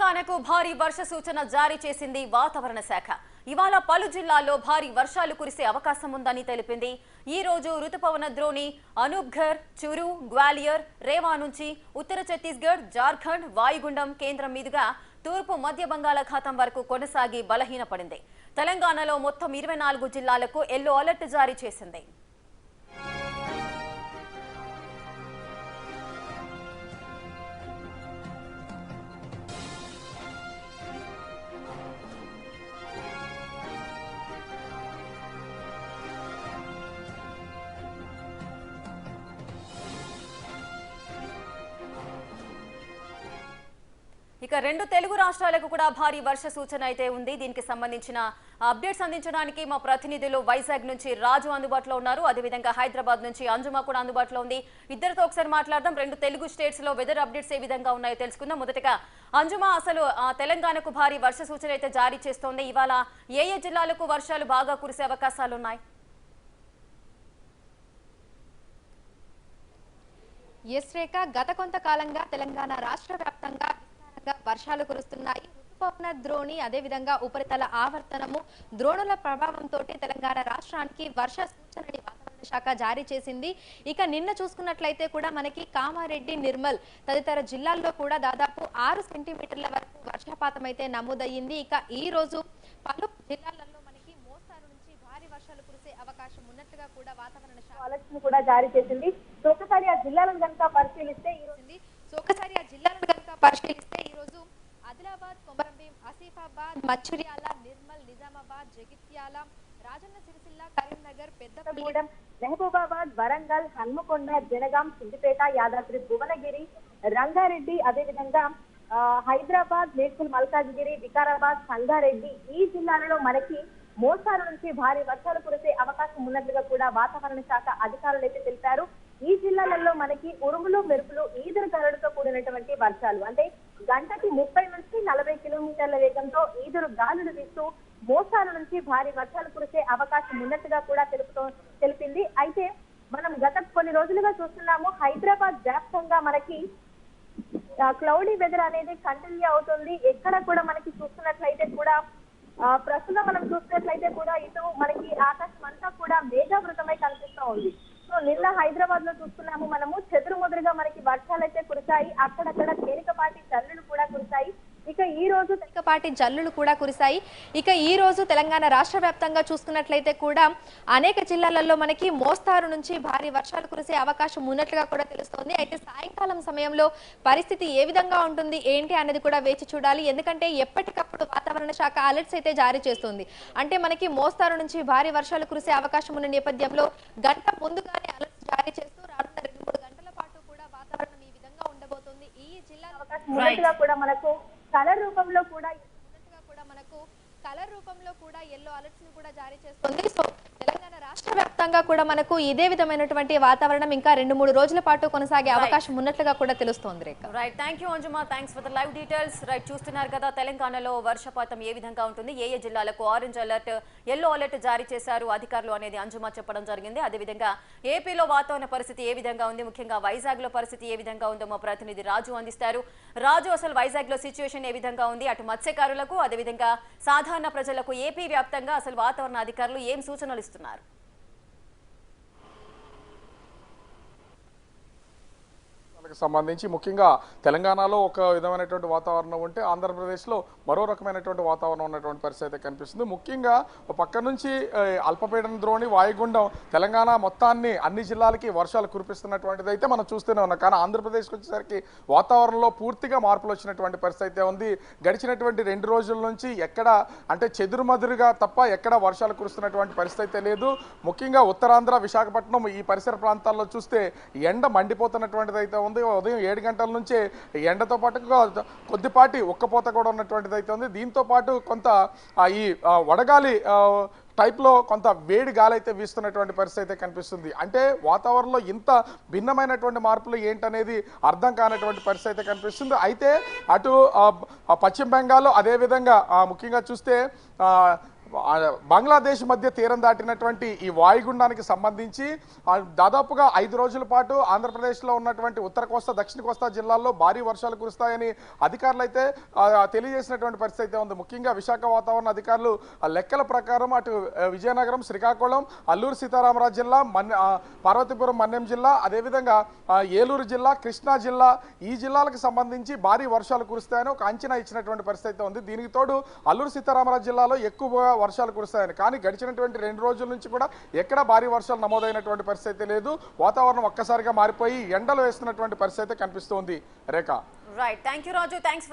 తెలంగాణకు భారీ వర్ష సూచన జారీ చేసింది వాతావరణ శాఖ. ఇవాళ పలు జిల్లాల్లో భారీ వర్షాలు కురిసే అవకాశం ఉందని తెలిపింది. ఈ రోజు రుతుపవన ద్రోణి అనూప్ఘర్, చురు, గ్వాలియర్, రేవా నుంచి ఉత్తర ఛత్తీస్గఢ్, జార్ఖండ్ వాయుగుండం కేంద్రం మీదుగా తూర్పు మధ్య బంగాళాఖాతం వరకు కొనసాగి బలహీనపడింది. తెలంగాణలో మొత్తం 24 జిల్లాలకు ఎల్లో అలర్ట్ జారీ చేసింది. ఇక రెండు తెలుగు రాష్ట్రాలకు కూడా భారీ వర్ష సూచన అయితే ఉంది. దీనికి సంబంధించిన అప్డేట్స్ అందించడానికి మా ప్రతినిధులు వైజాగ్ నుంచి రాజు అందుబాటులో ఉన్నారు. అదేవిధంగా హైదరాబాద్ నుంచి అంజుమా కూడా అందుబాటులో ఉంది. ఇద్దరితో ఒకసారి మాట్లాడదాం. రెండు తెలుగు స్టేట్స్ లో వెదర్ అప్డేట్స్ ఏ విధంగా ఉన్నాయో తెలుసుకుందాం. మొదటగా అంజుమా, అసలు తెలంగాణకు భారీ వర్ష సూచన అయితే జారీ చేస్తోంది. ఇవాళ ఏ జిల్లాలకు వర్షాలు బాగా కురిసే అవకాశాలు ఉన్నాయి? ఎస్ రేఖ, గత కొంతకాలంగా తెలంగాణ రాష్ట్ర వ్యాప్తంగా వర్షాలు కురుస్తున్నాయి. రుతుపవన ద్రోణి అదేవిధంగా ఉపరితల ఆవర్తనము ద్రోణుల ప్రభావంతో తెలంగాణ రాష్ట్రానికి వర్ష సూచనని వాతావరణ శాఖ జారీ చేసింది. ఇక నిన్న చూసుకున్నట్లయితే కూడా మనకి కామారెడ్డి, నిర్మల్ తదితర జిల్లాల్లో కూడా దాదాపు 6 సెంటీమీటర్ల వరకు వర్షపాతం అయితే నమోదయ్యింది. ఇక ఈ రోజు పలు జిల్లాలలో మనకి మోస్తారు నుంచి భారీ వర్షాలు కురిసే అవకాశం ఉన్నట్లుగా కూడా వాతావరణ శాఖ అలర్ట్స్ కూడా జారీ చేసింది. ఒకసారి ఆ జిల్లాలను కనుక పరిశీలిస్తే ఈ రోజు ఆదిలాబాద్, కొమరంభీం, ఆసిఫాబాద్, మచ్చుర్యాల, నిర్మల్, నిజామాబాద్, జగిత్యాల, రాజన్న సిరిసిల్ల, కరీంనగర్, పెద్దగూడెం, మహబూబాబాద్, వరంగల్, హన్మకొండ, జనగాం, సిద్దిపేట, యాదాద్రి, భువనగిరి, రంగారెడ్డి, అదేవిధంగా హైదరాబాద్, మేడ్చల్, మల్కాజ్గిరి, వికారాబాద్, సంగారెడ్డి ఈ జిల్లాలలో మనకి మోస్తారు నుంచి భారీ వర్షాలు కురిసే అవకాశం ఉన్నట్లుగా కూడా వాతావరణ శాఖ అధికారులు అయితే తెలిపారు. ఈ జిల్లాలలో మనకి ఉరుములు, మెరుపులు, ఈదురు గాలులతో కూడినటువంటి వర్షాలు, అంటే గంటకి 30 నుంచి 40 కిలోమీటర్ల వేగంతో ఈదురు గాలులు వీస్తూ మోస్తారు నుంచి భారీ వర్షాలు కురిసే అవకాశం ఉన్నట్టుగా కూడా తెలిపింది. అయితే మనం గత కొన్ని రోజులుగా చూస్తున్నాము, హైదరాబాద్ వ్యాప్తంగా మనకి క్లౌడీ వెదర్ అనేది కంటిన్యూ అవుతుంది. ఎక్కడ కూడా మనకి చూస్తున్నట్లయితే కూడా ప్రస్తుతం మనం చూసినట్లయితే కూడా ఇటు మనకి ఆకాశం అంతా కూడా మేఘావృతమై కనిపిస్తూ ఉంది. సో నిన్న హైదరాబాద్ లో చూస్తున్నాము మనము, చెదురుముదురుగా మనకి వర్షాలు అయితే కురిశాయి. అక్కడక్కడ తేలికపాటి జల్లులు కూడా కురిశాయి. ఇక ఈ రోజు తెలంగాణ రాష్ట్ర వ్యాప్తంగా చూసుకున్నట్లయితే కూడా అనేక జిల్లాలలో మనకి మోస్తారు నుంచి భారీ వర్షాలు కురిసే అవకాశం ఉన్నట్లుగా కూడా తెలుస్తోంది. అయితే సాయంకాలం సమయంలో పరిస్థితి ఏ విధంగా ఉంటుంది ఏంటి అనేది కూడా వేచి చూడాలి. ఎందుకంటే ఎప్పటికప్పుడు వాతావరణ శాఖ అలర్ట్స్ అయితే జారీ చేస్తుంది. అంటే మనకి మోస్తారు నుంచి భారీ వర్షాలు కురిసే అవకాశం ఉన్న నేపథ్యంలో గంట ముందుగానే అలర్ట్స్ జారీ చేస్తూ రానున్న 2-3 గంటల పాటు కూడా వాతావరణం ఈ విధంగా ఉండబోతుంది. ఈ జిల్లాలో కూడా మనకు కలర్ రూపంలో కూడా ఎల్లో అలర్ట్స్ ని కూడా జారీ చేస్తుంది. సో తెలంగాణ రాష్ట్ర వ్యాప్తంగా కూడా మనకు ఇదే విధమైనటువంటి వాతావరణం ఇంకా 2-3 రోజుల పాటు కొనసాగే అవకాశం ఉన్నట్లుగా కూడా తెలుస్తోంది Rekha. Right, thank you Anjuma, thanks for the live details. Right, చూస్తున్నారు కదా తెలంగాణలో వర్షపాతం ఏ విధంగా ఉంటుంది, ఏ జిల్లాలకు ఆరెంజ్ అలర్ట్, ఎల్లో అలర్ట్ జారీ చేశారు అధికారులు అనేది అంజుమా చెప్పడం జరిగింది. అదేవిధంగా ఏపీలో వాతావరణ పరిస్థితి ఏ విధంగా ఉంది, ముఖ్యంగా వైజాగ్ లో పరిస్థితి ఏ విధంగా ఉందో మా ప్రతినిధి రాజు అందిస్తారు. రాజు, అసలు వైజాగ్ లో సిచ్యువేషన్ ఏ విధంగా ఉంది, అటు మత్స్యకారులకు అదేవిధంగా సాధారణ ప్రజలకు ఏపీ వ్యాప్తంగా అసలు వాతావరణ అధికారులు ఏం సూచనలు ఇస్తున్నారు? సంబంధించి ముఖ్యంగా తెలంగాణలో ఒక విధమైనటువంటి వాతావరణం ఉంటే ఆంధ్రప్రదేశ్లో మరో రకమైనటువంటి వాతావరణం ఉన్నటువంటి పరిస్థితి అయితే కనిపిస్తుంది. ముఖ్యంగా పక్క నుంచి అల్పపీడన ద్రోణి వాయుగుండం తెలంగాణ మొత్తాన్ని అన్ని జిల్లాలకి వర్షాలు కురిపిస్తున్నటువంటిది అయితే మనం చూస్తూనే ఉన్నాం. కానీ ఆంధ్రప్రదేశ్కి వచ్చేసరికి వాతావరణంలో పూర్తిగా మార్పులు వచ్చినటువంటి పరిస్థితి అయితే ఉంది. గడిచినటువంటి 2 రోజుల నుంచి ఎక్కడ అంటే చెదురుమదురుగా తప్ప ఎక్కడ వర్షాలు కురుస్తున్నటువంటి పరిస్థితి అయితే లేదు. ముఖ్యంగా ఉత్తరాంధ్ర, విశాఖపట్నం ఈ పరిసర ప్రాంతాల్లో చూస్తే ఎండ మండిపోతున్నటువంటిది అయితే ఉంది. ఉదయం 7 గంటల నుంచే ఎండతో పాటుగా కొద్దిపాటి ఉక్కపోత కూడా ఉన్నటువంటిది అయితే ఉంది. దీంతో పాటు కొంత ఈ వడగాలి టైప్లో కొంత వేడి గాలి అయితే వీస్తున్నటువంటి పరిస్థితి అయితే కనిపిస్తుంది. అంటే వాతావరణంలో ఇంత భిన్నమైనటువంటి మార్పులు ఏంటనేది అర్థం కానటువంటి పరిస్థితి అయితే కనిపిస్తుంది. అయితే అటు పశ్చిమ బెంగాల్ అదేవిధంగా ముఖ్యంగా చూస్తే బంగ్లాదేశ్ మధ్య తీరం దాటినటువంటి ఈ వాయుగుండానికి సంబంధించి దాదాపుగా 5 రోజుల పాటు ఆంధ్రప్రదేశ్లో ఉన్నటువంటి ఉత్తర కోస్తా దక్షిణ కోస్తా జిల్లాల్లో భారీ వర్షాలు కురుస్తాయని అధికారులు అయితే తెలియజేసినటువంటి పరిస్థితి అయితే ఉంది. ముఖ్యంగా విశాఖ వాతావరణ అధికారులు లెక్కల ప్రకారం అటు విజయనగరం, శ్రీకాకుళం, అల్లూరు సీతారామరాజు జిల్లా, పార్వతీపురం మన్యం జిల్లా, అదేవిధంగా ఏలూరు జిల్లా, కృష్ణా జిల్లా, ఈ జిల్లాలకు సంబంధించి భారీ వర్షాలు కురుస్తాయని ఒక అంచనా ఇచ్చినటువంటి పరిస్థితి అయితే ఉంది. దీనికి తోడు అల్లూరు సీతారామరాజు జిల్లాలో ఎక్కువగా వర్షాలు కురుస్తాయని, కానీ గడిచినటువంటి 2 రోజుల నుంచి కూడా ఎక్కడ భారీ వర్షాలు నమోదైనటువంటి పరిస్థితి లేదు. వాతావరణం ఒక్కసారిగా మారిపోయి ఎండలు వేస్తున్నటువంటి పరిస్థితి కనిపిస్తోంది. Rekha. Right, thank you Raju, thanks.